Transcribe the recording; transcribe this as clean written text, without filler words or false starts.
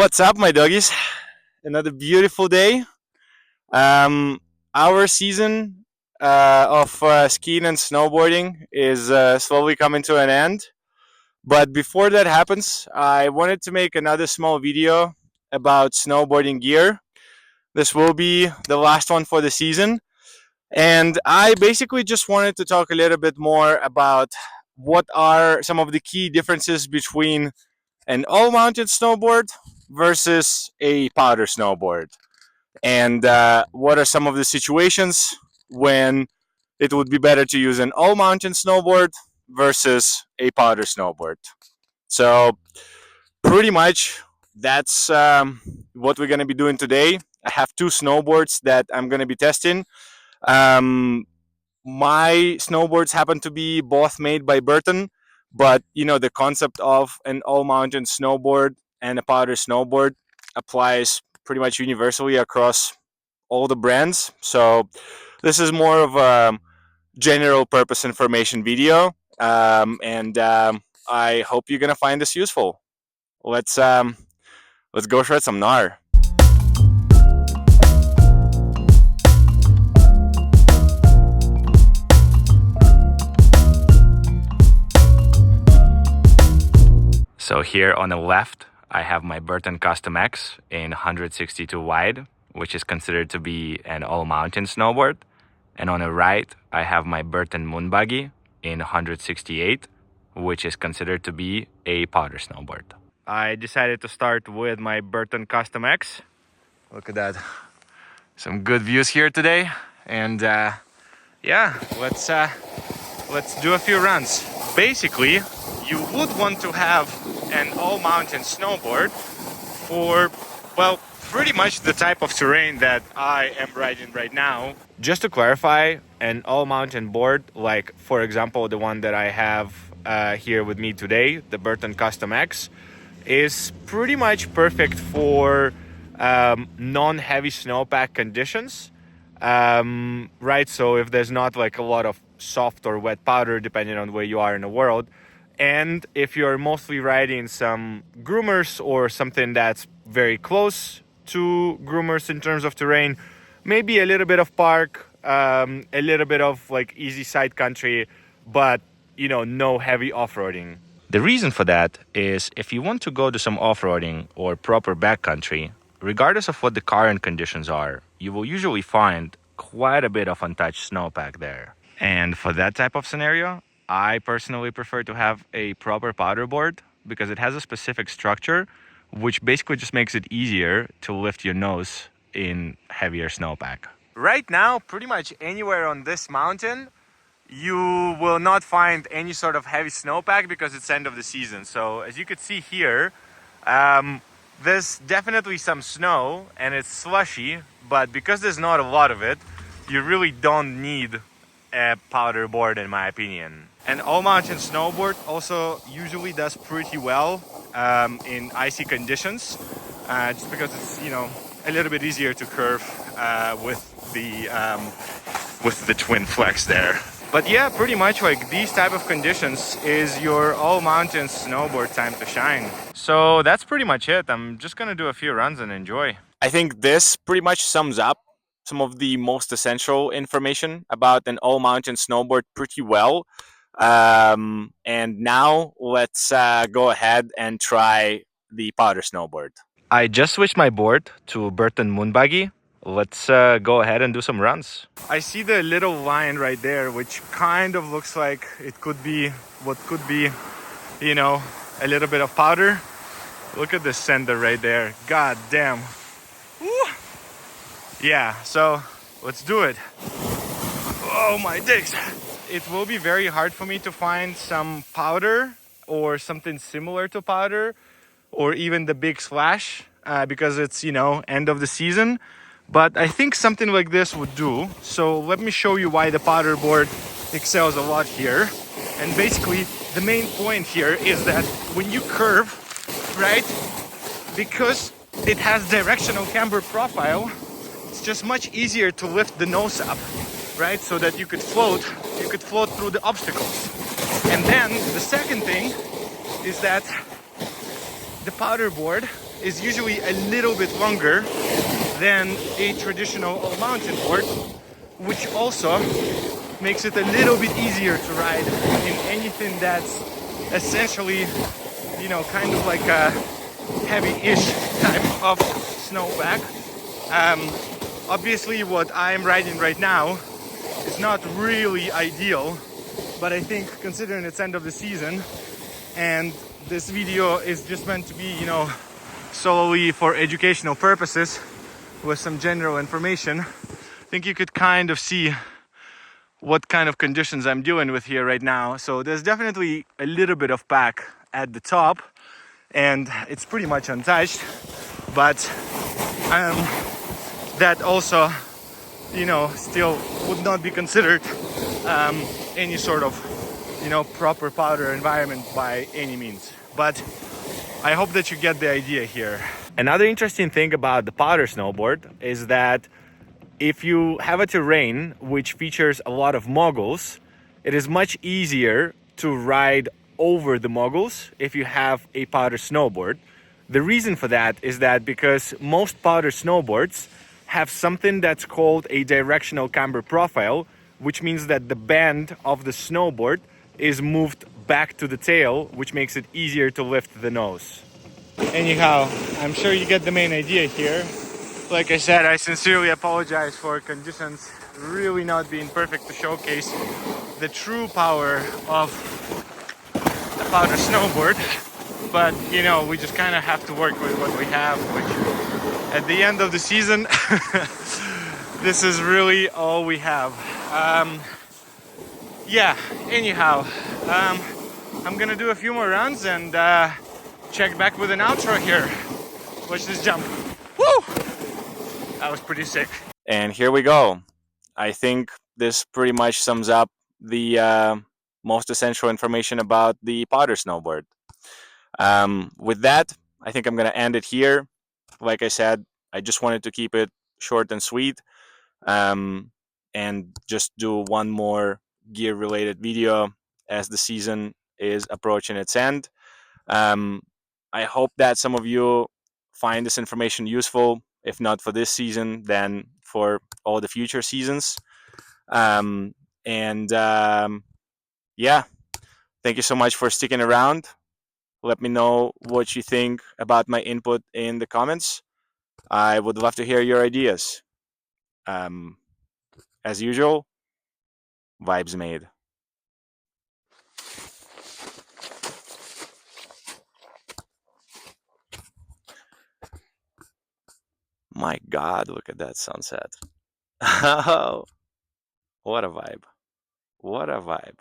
What's up, my doggies? Another beautiful day. Um, our season of skiing and snowboarding is slowly coming to an end. But before that happens, I wanted to make another small video about snowboarding gear. This will be the last one for the season. And I basically just wanted to talk a little bit more about what are some of the key differences between an all mountain snowboard versus a powder snowboard. And what are some of the situations when it would be better to use an all mountain snowboard versus a powder snowboard. So, pretty much that's what we're going to be doing today. I have two snowboards that I'm going to be testing. Um, my snowboards happen to be both made by Burton, but the concept of an all mountain snowboard and a powder snowboard applies pretty much universally across all the brands. So this is more of a general purpose information video, and I hope you're gonna find this useful. Let's go shred some gnar. So here on the left, I have my Burton Custom X in 162 wide, which is considered to be an all-mountain snowboard. And on the right, I have my Burton Moon Buggy in 168, which is considered to be a powder snowboard. I decided to start with my Burton Custom X. Look at that. Some good views here today. And yeah, let's do a few runs. Basically, you would want to have an all-mountain snowboard for, well, pretty much the type of terrain that I am riding right now. Just to clarify, an all-mountain board, like for example the one that I have here with me today, the Burton Custom X, is pretty much perfect for non-heavy snowpack conditions. Right, so if there's not like a lot of soft or wet powder depending on where you are in the world, and if you're mostly riding some groomers or something that's very close to groomers in terms of terrain, maybe a little bit of park, a little bit of like easy side country, but no heavy off-roading. The reason for that is if you want to go to some off-roading or proper backcountry, regardless of what the current conditions are, you will usually find quite a bit of untouched snowpack there. And for that type of scenario, I personally prefer to have a proper powder board because it has a specific structure which basically just makes it easier to lift your nose in heavier snowpack. Right now, pretty much anywhere on this mountain, you will not find any sort of heavy snowpack because it's end of the season. So as you can see here, there's definitely some snow and it's slushy, but because there's not a lot of it, you really don't need a powder board in my opinion. An all-mountain snowboard also usually does pretty well in icy conditions, just because it's a little bit easier to curve with the twin flex there. But yeah, pretty much like these type of conditions is your all-mountain snowboard time to shine. So that's pretty much it. I'm just gonna do a few runs and enjoy. I think this pretty much sums up some of the most essential information about an all-mountain snowboard pretty well. And now let's go ahead and try the powder snowboard. I just switched my board to Burton Moon Buggy. Let's go ahead and do some runs. I see the little line right there, which kind of looks like it could be what could be, a little bit of powder. Look at the sender right there. God damn. Woo. Yeah, so let's do it. Oh my dicks. It will be very hard for me to find some powder or something similar to powder or even the big slash because it's, end of the season. But I think something like this would do. So let me show you why the powder board excels a lot here. And basically the main point here is that when you curve, right, because it has directional camber profile, it's just much easier to lift the nose up, right? So that you could float through the obstacles. And then the second thing is that the powder board is usually a little bit longer than a traditional all-mountain board, which also makes it a little bit easier to ride in anything that's essentially, you know, kind of like a heavy-ish type of snowpack. Obviously, what I'm riding right now is not really ideal, but I think considering it's end of the season and this video is just meant to be, you know, solely for educational purposes with some general information, I think you could kind of see what kind of conditions I'm dealing with here right now. So there's definitely a little bit of pack at the top and it's pretty much untouched, but that also, you know, still would not be considered any sort of, you know, proper powder environment by any means. But I hope that you get the idea here. Another interesting thing about the powder snowboard is that if you have a terrain which features a lot of moguls, it is much easier to ride over the moguls if you have a powder snowboard. The reason for that is that because most powder snowboards have something that's called a directional camber profile, which means that the bend of the snowboard is moved back to the tail, which makes it easier to lift the nose. Anyhow, I'm sure you get the main idea here. Like I said, I sincerely apologize for conditions really not being perfect to showcase the true power of a powder snowboard. But, you know, we just kind of have to work with what we have, which at the end of the season, this is really all we have. Yeah, anyhow, I'm gonna do a few more runs and check back with an outro here. Watch this jump. Woo! That was pretty sick. And here we go. I think this pretty much sums up the most essential information about the powder snowboard. With that, I think I'm going to end it here. Like I said, I just wanted to keep it short and sweet and just do one more gear related video as the season is approaching its end. I hope that some of you find this information useful. If not for this season, then for all the future seasons. Um, and yeah, thank you so much for sticking around. Let me know what you think about my input in the comments. I would love to hear your ideas. Um, as usual, vibes made. My God, look at that sunset. Oh, what a vibe. What a vibe.